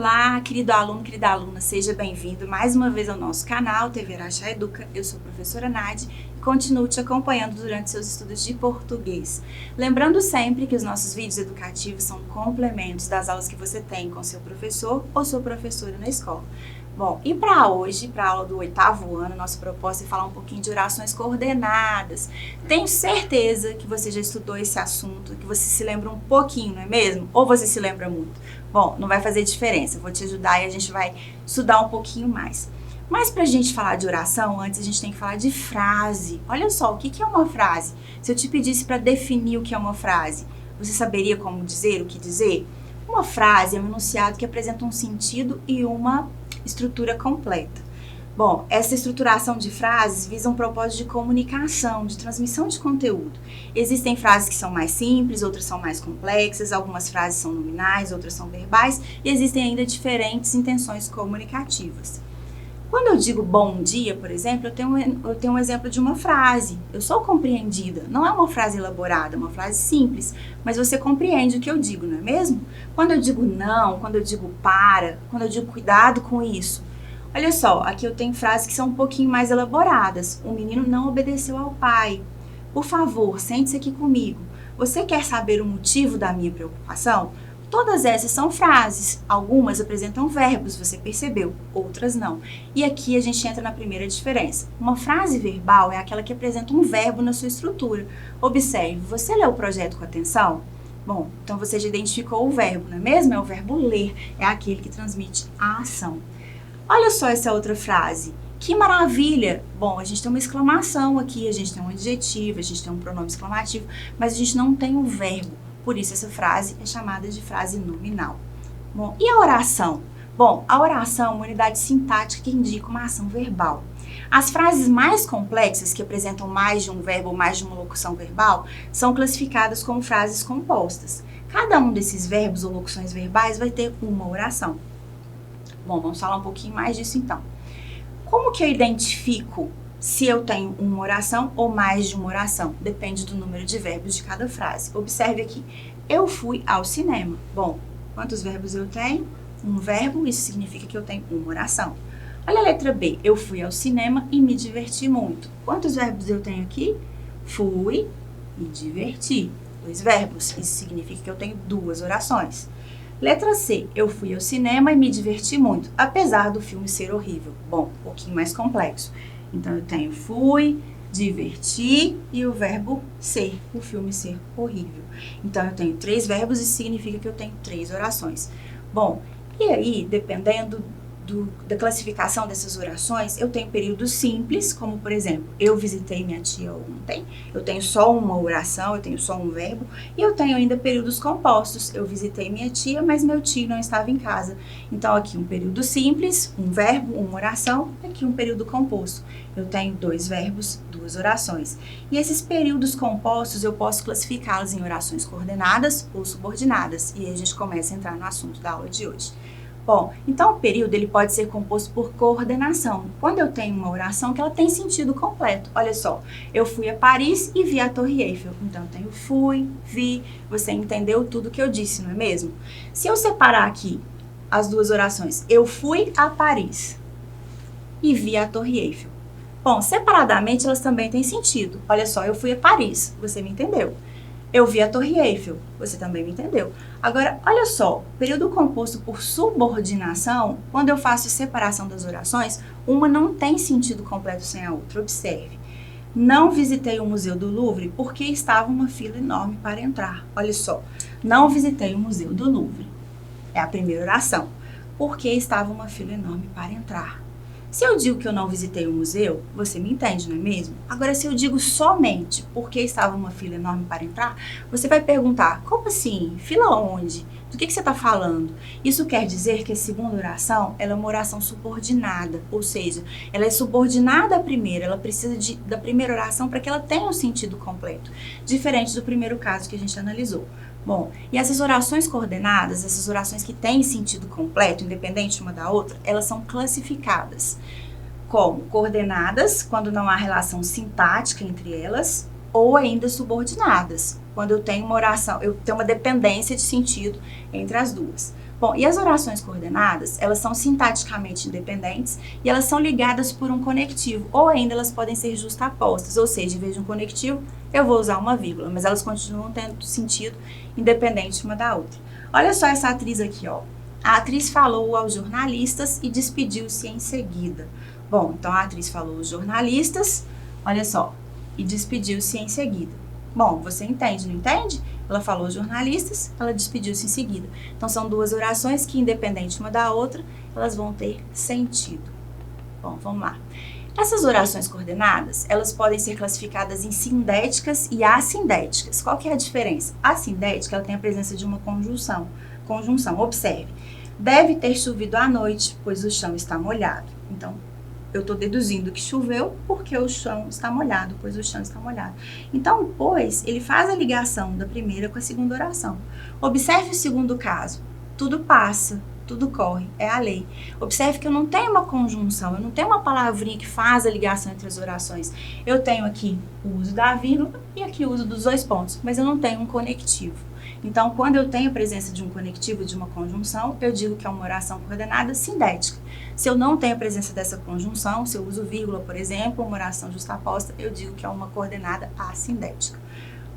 Olá, querido aluno, querida aluna, seja bem-vindo mais uma vez ao nosso canal TV Araxá Educa. Eu sou a professora Nadi e continuo te acompanhando durante seus estudos de português. Lembrando sempre que os nossos vídeos educativos são complementos das aulas que você tem com seu professor ou sua professora na escola. Bom, e para hoje, para a aula do 8º ano, nossa proposta é falar um pouquinho de orações coordenadas. Tenho certeza que você já estudou esse assunto, que você se lembra um pouquinho, não é mesmo? Ou você se lembra muito? Bom, não vai fazer diferença, eu vou te ajudar e a gente vai estudar um pouquinho mais. Mas para a gente falar de oração, antes a gente tem que falar de frase. Olha só, o que é uma frase? Se eu te pedisse para definir o que é uma frase, você saberia como dizer, o que dizer? Uma frase é um enunciado que apresenta um sentido e uma estrutura completa. Bom, essa estruturação de frases visa um propósito de comunicação, de transmissão de conteúdo. Existem frases que são mais simples, outras são mais complexas, algumas frases são nominais, outras são verbais, e existem ainda diferentes intenções comunicativas. Quando eu digo bom dia, por exemplo, eu tenho um exemplo de uma frase. Eu sou compreendida. Não é uma frase elaborada, é uma frase simples, mas você compreende o que eu digo, não é mesmo? Quando eu digo não, quando eu digo para, quando eu digo cuidado com isso. Olha só, aqui eu tenho frases que são um pouquinho mais elaboradas. O menino não obedeceu ao pai. Por favor, sente-se aqui comigo. Você quer saber o motivo da minha preocupação? Todas essas são frases, algumas apresentam verbos, você percebeu, outras não. E aqui a gente entra na primeira diferença. Uma frase verbal é aquela que apresenta um verbo na sua estrutura. Observe, você leu o projeto com atenção? Bom, então você já identificou o verbo, não é mesmo? É o verbo ler, é aquele que transmite a ação. Olha só essa outra frase. Que maravilha! Bom, a gente tem uma exclamação aqui, a gente tem um adjetivo, a gente tem um pronome exclamativo, mas a gente não tem um verbo. Por isso, essa frase é chamada de frase nominal. Bom, e a oração? Bom, a oração é uma unidade sintática que indica uma ação verbal. As frases mais complexas, que apresentam mais de um verbo ou mais de uma locução verbal, são classificadas como frases compostas. Cada um desses verbos ou locuções verbais vai ter uma oração. Bom, vamos falar um pouquinho mais disso então. Como que eu identifico se eu tenho uma oração ou mais de uma oração? Depende do número de verbos de cada frase. Observe aqui, eu fui ao cinema. Bom, quantos verbos eu tenho? Um verbo, isso significa que eu tenho uma oração. Olha a letra B, eu fui ao cinema e me diverti muito. Quantos verbos eu tenho aqui? Fui e diverti. 2 verbos, isso significa que eu tenho 2 orações. Letra C, eu fui ao cinema e me diverti muito, apesar do filme ser horrível. Bom, um pouquinho mais complexo. Então, eu tenho fui, diverti e o verbo ser, o filme ser horrível. Então, eu tenho 3 verbos e significa que eu tenho 3 orações. Bom, e aí, dependendo da classificação dessas orações, eu tenho períodos simples, como por exemplo, eu visitei minha tia ontem, eu tenho só uma oração, eu tenho só um verbo, e eu tenho ainda períodos compostos, eu visitei minha tia, mas meu tio não estava em casa. Então aqui um período simples, um verbo, uma oração, e aqui um período composto. Eu tenho 2 verbos, 2 orações. E esses períodos compostos eu posso classificá-los em orações coordenadas ou subordinadas, e aí a gente começa a entrar no assunto da aula de hoje. Bom, então o período ele pode ser composto por coordenação. Quando eu tenho uma oração que ela tem sentido completo. Olha só, eu fui a Paris e vi a Torre Eiffel. Então eu tenho fui, vi, você entendeu tudo que eu disse, não é mesmo? Se eu separar aqui as 2 orações, eu fui a Paris e vi a Torre Eiffel. Bom, separadamente elas também têm sentido. Olha só, eu fui a Paris, você me entendeu? Eu vi a Torre Eiffel, você também me entendeu. Agora, olha só, período composto por subordinação, quando eu faço separação das orações, uma não tem sentido completo sem a outra. Observe. Não visitei o Museu do Louvre porque estava uma fila enorme para entrar. Olha só, não visitei o Museu do Louvre. É a primeira oração. Porque estava uma fila enorme para entrar. Se eu digo que eu não visitei o museu, você me entende, não é mesmo? Agora, se eu digo somente porque estava uma fila enorme para entrar, você vai perguntar, como assim? Fila onde? Do que você está falando? Isso quer dizer que a segunda oração ela é uma oração subordinada, ou seja, ela é subordinada à primeira, ela precisa da primeira oração para que ela tenha um sentido completo, diferente do primeiro caso que a gente analisou. Bom, e essas orações coordenadas, essas orações que têm sentido completo, independente uma da outra, elas são classificadas como coordenadas, quando não há relação sintática entre elas, ou ainda subordinadas, quando eu tenho uma oração, eu tenho uma dependência de sentido entre as duas. Bom, e as orações coordenadas, elas são sintaticamente independentes e elas são ligadas por um conectivo, ou ainda elas podem ser justapostas, ou seja, em vez de um conectivo, eu vou usar uma vírgula, mas elas continuam tendo sentido independente uma da outra. Olha só essa atriz aqui, ó. A atriz falou aos jornalistas e despediu-se em seguida. Bom, então a atriz falou aos jornalistas, olha só, e despediu-se em seguida. Bom, você entende, não entende? Ela falou aos jornalistas, ela despediu-se em seguida. Então, são duas orações que, independente uma da outra, elas vão ter sentido. Bom, vamos lá. Essas orações coordenadas, elas podem ser classificadas em sindéticas e assindéticas. Qual que é a diferença? A sindética, ela tem a presença de uma conjunção. Observe. Deve ter chovido à noite, pois o chão está molhado. Então, eu estou deduzindo que choveu porque o chão está molhado, pois o chão está molhado. Então, pois, ele faz a ligação da primeira com a segunda oração. Observe o segundo caso. Tudo passa, tudo corre, é a lei. Observe que eu não tenho uma conjunção, eu não tenho uma palavrinha que faz a ligação entre as orações. Eu tenho aqui o uso da vírgula e aqui o uso dos dois pontos, mas eu não tenho um conectivo. Então, quando eu tenho a presença de um conectivo, de uma conjunção, eu digo que é uma oração coordenada sindética. Se eu não tenho a presença dessa conjunção, se eu uso vírgula, por exemplo, uma oração justaposta, eu digo que é uma coordenada assindética.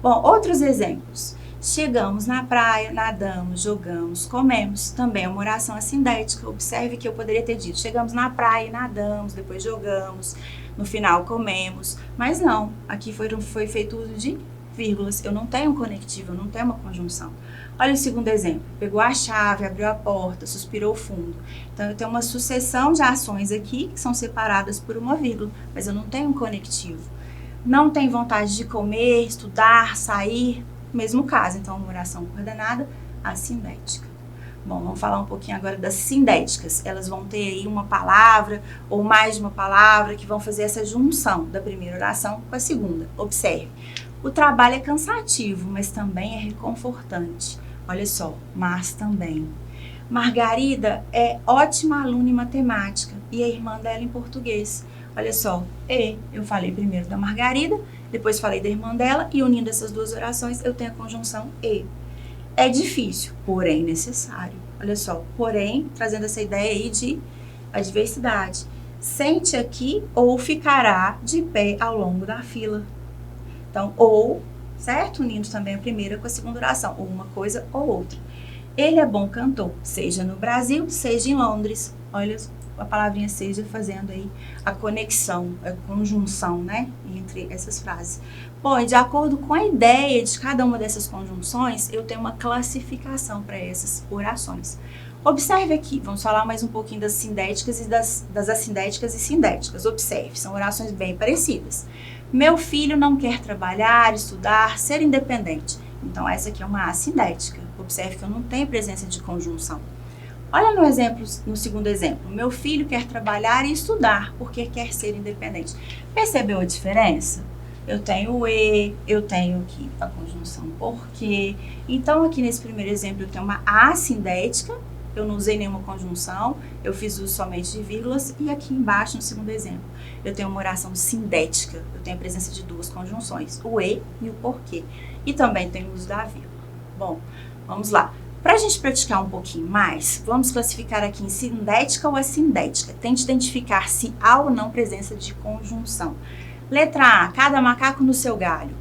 Bom, outros exemplos. Chegamos na praia, nadamos, jogamos, comemos. Também é uma oração assindética. Observe que eu poderia ter dito, chegamos na praia, nadamos, depois jogamos, no final comemos. Mas não, aqui foi feito uso de vírgulas. Eu não tenho um conectivo, eu não tenho uma conjunção. Olha o segundo exemplo. Pegou a chave, abriu a porta, suspirou fundo. Então, eu tenho uma sucessão de ações aqui que são separadas por uma vírgula, mas eu não tenho um conectivo. Não tem vontade de comer, estudar, sair, mesmo caso. Então, uma oração coordenada assindética. Bom, vamos falar um pouquinho agora das sindéticas. Elas vão ter aí uma palavra ou mais de uma palavra que vão fazer essa junção da primeira oração com a segunda. Observe. O trabalho é cansativo, mas também é reconfortante. Olha só, mas também. Margarida é ótima aluna em matemática e a irmã dela em português. Olha só, eu falei primeiro da Margarida, depois falei da irmã dela e unindo essas duas orações eu tenho a conjunção e. É difícil, porém necessário. Olha só, porém, trazendo essa ideia aí de adversidade. Sente aqui ou ficará de pé ao longo da fila. Então, ou, certo? Unindo também a primeira com a segunda oração, ou uma coisa ou outra. Ele é bom cantor, seja no Brasil, seja em Londres. Olha a palavrinha seja fazendo aí a conexão, a conjunção, né? Entre essas frases. Bom, e de acordo com a ideia de cada uma dessas conjunções, eu tenho uma classificação para essas orações. Observe aqui, vamos falar mais um pouquinho das sindéticas e das assindéticas e sindéticas. Observe, são orações bem parecidas. Meu filho não quer trabalhar, estudar, ser independente. Então, essa aqui é uma assindética. Observe que eu não tenho presença de conjunção. Olha no segundo exemplo. Meu filho quer trabalhar e estudar porque quer ser independente. Percebeu a diferença? Eu tenho o e, eu tenho aqui a conjunção porque. Então, aqui nesse primeiro exemplo, eu tenho uma assindética. Eu não usei nenhuma conjunção, eu fiz uso somente de vírgulas. E aqui embaixo, no segundo exemplo, eu tenho uma oração sindética. Eu tenho a presença de duas conjunções, o e e o porquê. E também tenho o uso da vírgula. Bom, vamos lá. Para a gente praticar um pouquinho mais, vamos classificar aqui em sindética ou assindética. Tente identificar se há ou não presença de conjunção. Letra A, cada macaco no seu galho.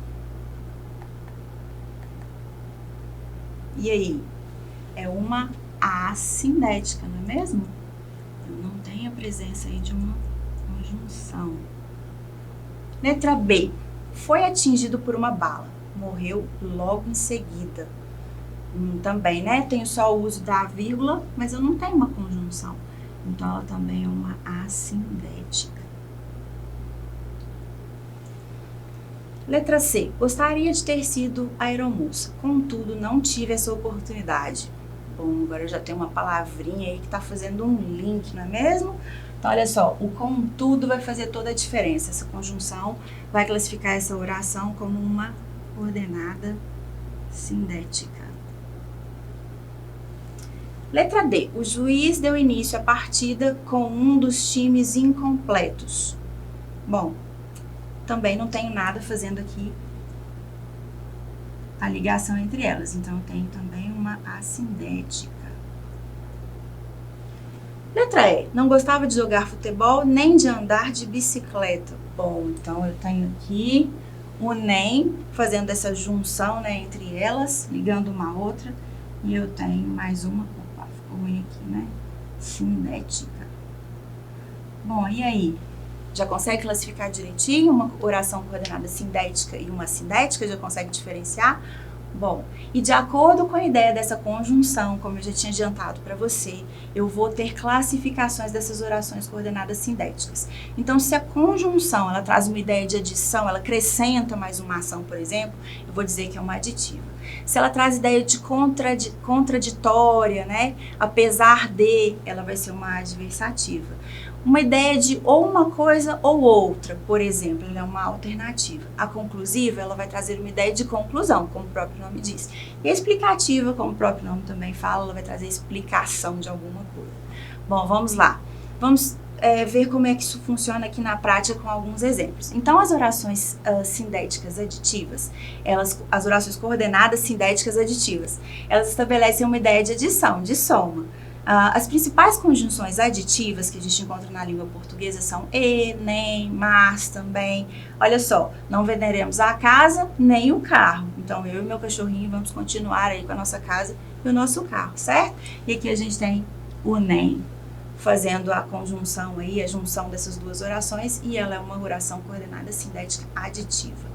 E aí? É uma assindética, não é mesmo? Eu não tenho a presença aí de uma conjunção. Letra B. Foi atingido por uma bala. Morreu logo em seguida. Também, né? Tenho só o uso da vírgula, mas eu não tenho uma conjunção. Então, ela também é uma assindética. Letra C. Gostaria de ter sido aeromoça, contudo, não tive essa oportunidade. Bom, agora eu já tenho uma palavrinha aí que está fazendo um link, não é mesmo? Então, olha só, o contudo vai fazer toda a diferença. Essa conjunção vai classificar essa oração como uma coordenada sindética. Letra D. O juiz deu início à partida com um dos times incompletos. Bom, também não tenho nada fazendo aqui a ligação entre elas. Então, eu tenho também uma assindética. Letra E, não gostava de jogar futebol nem de andar de bicicleta. Bom, então eu tenho aqui o nem, fazendo essa junção, né, entre elas, ligando uma a outra. E eu tenho mais uma, opa, ficou ruim aqui, né, sindética. Bom, e aí? Já consegue classificar direitinho uma oração coordenada sindética e uma assindética? Já consegue diferenciar? Bom, e de acordo com a ideia dessa conjunção, como eu já tinha adiantado para você, eu vou ter classificações dessas orações coordenadas sindéticas. Então, se a conjunção ela traz uma ideia de adição, ela acrescenta mais uma ação, por exemplo, eu vou dizer que é uma aditiva. Se ela traz ideia de contraditória, né? Apesar de, ela vai ser uma adversativa. Uma ideia de ou uma coisa ou outra, por exemplo, ela é uma alternativa. A conclusiva, ela vai trazer uma ideia de conclusão, como o próprio nome diz. E a explicativa, como o próprio nome também fala, ela vai trazer explicação de alguma coisa. Bom, vamos lá. Vamos ver como é que isso funciona aqui na prática com alguns exemplos. Então, as orações sindéticas aditivas, as orações coordenadas sindéticas aditivas, elas estabelecem uma ideia de adição, de soma. As principais conjunções aditivas que a gente encontra na língua portuguesa são e, nem, mas também. Olha só, não venderemos a casa nem o carro. Então, eu e meu cachorrinho vamos continuar aí com a nossa casa e o nosso carro, certo? E aqui a gente tem o nem, fazendo a conjunção aí, a junção dessas duas orações, e ela é uma oração coordenada sindética aditiva.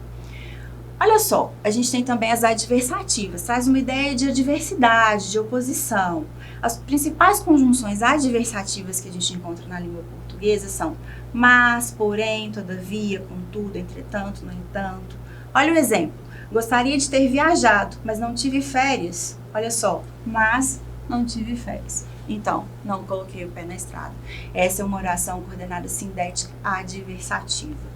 Olha só, a gente tem também as adversativas, traz uma ideia de adversidade, de oposição. As principais conjunções adversativas que a gente encontra na língua portuguesa são mas, porém, todavia, contudo, entretanto, no entanto. Olha o exemplo, gostaria de ter viajado, mas não tive férias. Olha só, mas não tive férias. Então, não coloquei o pé na estrada. Essa é uma oração coordenada sindética adversativa.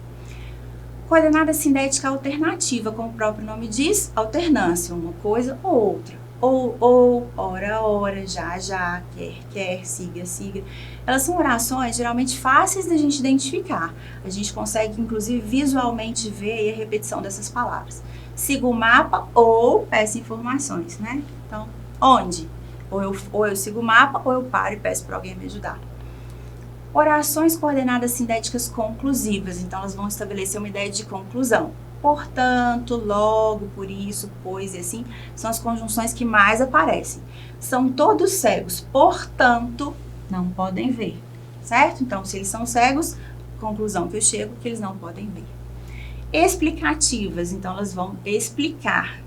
Coordenada sindética alternativa, como o próprio nome diz, alternância, uma coisa ou outra. Ou, ora, já, quer, siga. Elas são orações geralmente fáceis da gente identificar. A gente consegue, inclusive, visualmente ver a repetição dessas palavras. Siga o mapa ou peça informações, né? Então, onde? Ou eu sigo o mapa ou eu paro e peço para alguém me ajudar. Orações coordenadas sindéticas conclusivas, então elas vão estabelecer uma ideia de conclusão. Portanto, logo, por isso, pois e assim, são as conjunções que mais aparecem. São todos cegos, portanto, não podem ver, certo? Então, se eles são cegos, conclusão que eu chego, que eles não podem ver. Explicativas, então elas vão explicar.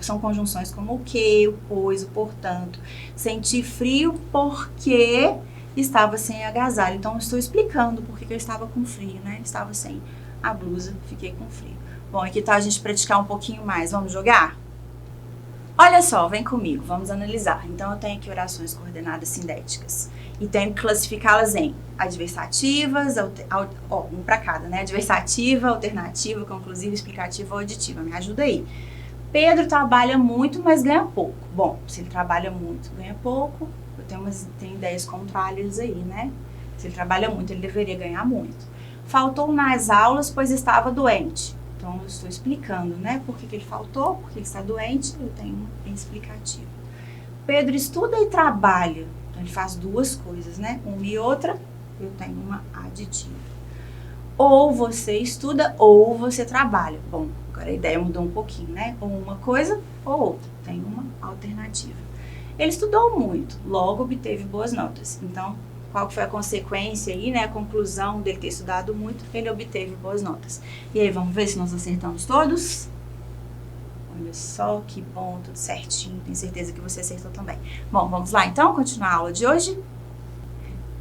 São conjunções como o que, o pois, o portanto. Senti frio porque estava sem agasalho. Então, eu estou explicando por que eu estava com frio, né? Estava sem a blusa, fiquei com frio. Bom, aqui tá a gente praticar um pouquinho mais. Vamos jogar? Olha só, vem comigo, vamos analisar. Então, eu tenho aqui orações coordenadas sindéticas. E tenho que classificá-las em adversativas, um para cada, né? Adversativa, alternativa, conclusiva, explicativa ou aditiva. Me ajuda aí. Pedro trabalha muito, mas ganha pouco. Bom, se ele trabalha muito, ganha pouco, tem ideias contrárias aí, né? Se ele trabalha muito, ele deveria ganhar muito. Faltou nas aulas, pois estava doente. Então, eu estou explicando, né? Por que ele faltou, porque ele está doente, eu tenho uma explicativa. Pedro estuda e trabalha. Então, ele faz duas coisas, né? Uma e outra, eu tenho uma aditiva. Ou você estuda, ou você trabalha. Bom, agora a ideia mudou um pouquinho, né? Ou uma coisa, ou outra. Tem uma alternativa. Ele estudou muito, logo obteve boas notas. Então, qual foi a consequência aí, né? A conclusão dele ter estudado muito, ele obteve boas notas. E aí, vamos ver se nós acertamos todos? Olha só, que bom, tudo certinho. Tenho certeza que você acertou também. Bom, vamos lá então, continuar a aula de hoje?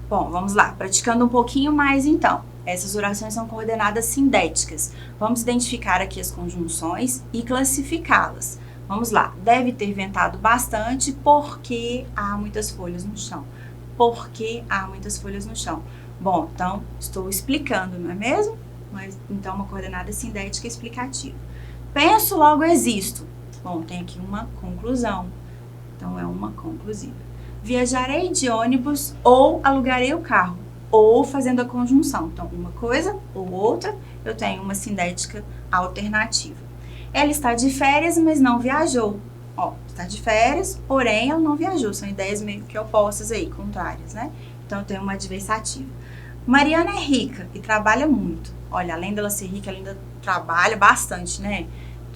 Bom, vamos lá, praticando um pouquinho mais então. Essas orações são coordenadas sindéticas. Vamos identificar aqui as conjunções e classificá-las. Vamos lá, deve ter ventado bastante porque há muitas folhas no chão. Porque há muitas folhas no chão. Bom, então, estou explicando, não é mesmo? Mas, então, uma coordenada sindética explicativa. Penso, logo existo. Bom, tem aqui uma conclusão. Então, é uma conclusiva. Viajarei de ônibus ou alugarei o carro. Ou fazendo a conjunção. Então, uma coisa ou outra, eu tenho uma sindética alternativa. Ela está de férias, mas não viajou. Ó, está de férias, porém ela não viajou. São ideias meio que opostas aí, contrárias, né? Então, eu tenho uma adversativa. Mariana é rica e trabalha muito. Olha, além dela ser rica, ela ainda trabalha bastante, né?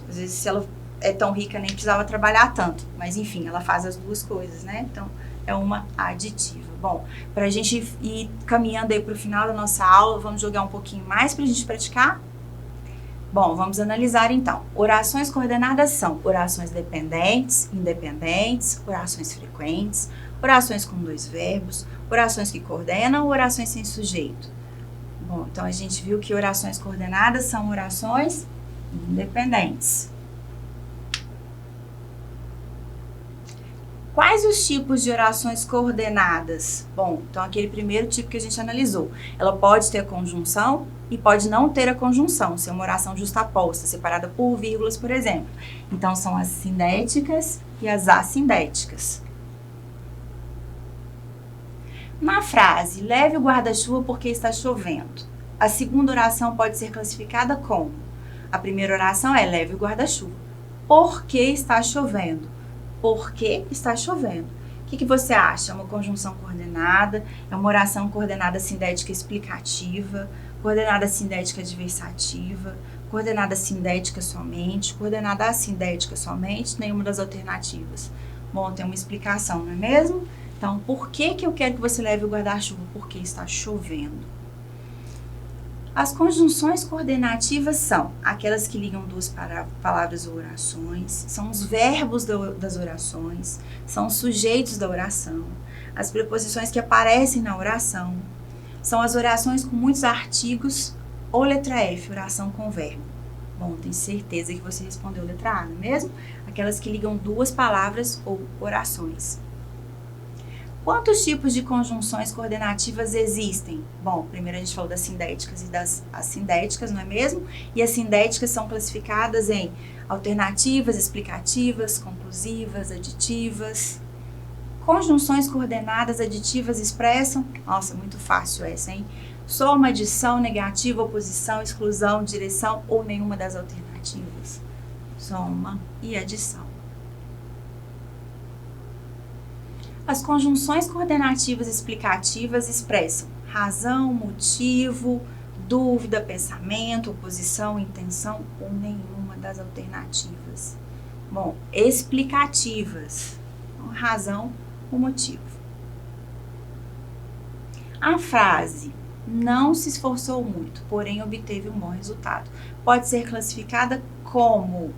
Às vezes, se ela é tão rica, nem precisava trabalhar tanto. Mas, enfim, ela faz as duas coisas, né? Então, é uma aditiva. Bom, para a gente ir caminhando aí para o final da nossa aula, vamos jogar um pouquinho mais para a gente praticar? Bom, vamos analisar então. Orações coordenadas são orações dependentes, independentes, orações frequentes, orações com dois verbos, orações que coordenam ou orações sem sujeito. Bom, então a gente viu que orações coordenadas são orações independentes. Quais os tipos de orações coordenadas? Bom, então aquele primeiro tipo que a gente analisou. Ela pode ter a conjunção e pode não ter a conjunção, ser uma oração justaposta, separada por vírgulas, por exemplo. Então, são as sindéticas e as assindéticas. Na frase, leve o guarda-chuva porque está chovendo. A segunda oração pode ser classificada como? A primeira oração é leve o guarda-chuva. Por que está chovendo? Porque está chovendo. O que você acha? É uma conjunção coordenada? É uma oração coordenada sindética explicativa? Coordenada sindética adversativa? Coordenada sindética somente? Coordenada assindética somente? Nenhuma das alternativas. Bom, tem uma explicação, não é mesmo? Então, por que eu quero que você leve o guarda-chuva? Porque está chovendo. As conjunções coordenativas são aquelas que ligam duas palavras ou orações, são os verbos das orações, são os sujeitos da oração, as preposições que aparecem na oração, são as orações com muitos artigos ou letra F, oração com verbo. Bom, tenho certeza que você respondeu letra A, não é mesmo? Aquelas que ligam duas palavras ou orações. Quantos tipos de conjunções coordenativas existem? Bom, primeiro a gente falou das sindéticas e das assindéticas, não é mesmo? E as sindéticas são classificadas em alternativas, explicativas, conclusivas, aditivas. Conjunções coordenadas aditivas expressam, nossa, muito fácil essa, hein? Soma, adição, negativa, oposição, exclusão, direção ou nenhuma das alternativas. Soma e adição. As conjunções coordenativas explicativas expressam razão, motivo, dúvida, pensamento, oposição, intenção ou nenhuma das alternativas. Bom, explicativas, razão ou motivo. A frase não se esforçou muito, porém obteve um bom resultado. Pode ser classificada como?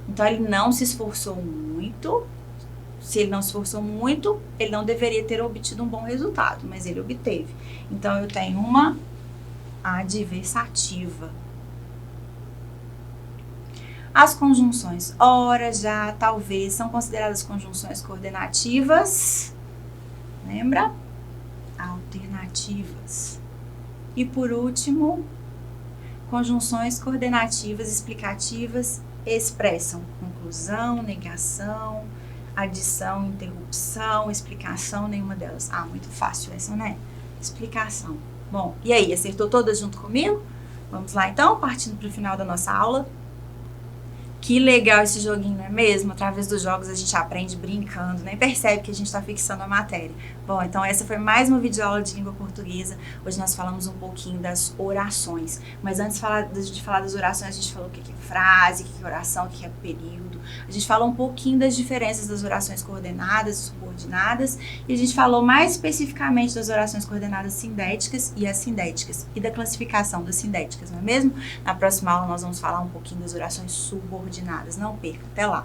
Então, ele não se esforçou muito. Se ele não se esforçou muito, ele não deveria ter obtido um bom resultado, mas ele obteve. Então, eu tenho uma adversativa. As conjunções ora, já, talvez, são consideradas conjunções coordenativas. Lembra? Alternativas. E, por último, conjunções coordenativas explicativas expressam conclusão, negação, adição, interrupção, explicação, nenhuma delas. Ah, muito fácil essa, né? Explicação. Bom, e aí, acertou todas junto comigo? Vamos lá, então, partindo para o final da nossa aula. Que legal esse joguinho, não é mesmo? Através dos jogos a gente aprende brincando, nem percebe que a gente está fixando a matéria. Bom, então essa foi mais uma videoaula de língua portuguesa. Hoje nós falamos um pouquinho das orações. Mas antes de falar das orações, a gente falou o que é frase, o que é oração, o que é período. A gente falou um pouquinho das diferenças das orações coordenadas e subordinadas. E a gente falou mais especificamente das orações coordenadas sindéticas e assindéticas. E da classificação das sindéticas, não é mesmo? Na próxima aula nós vamos falar um pouquinho das orações subordinadas. Não perca, até lá!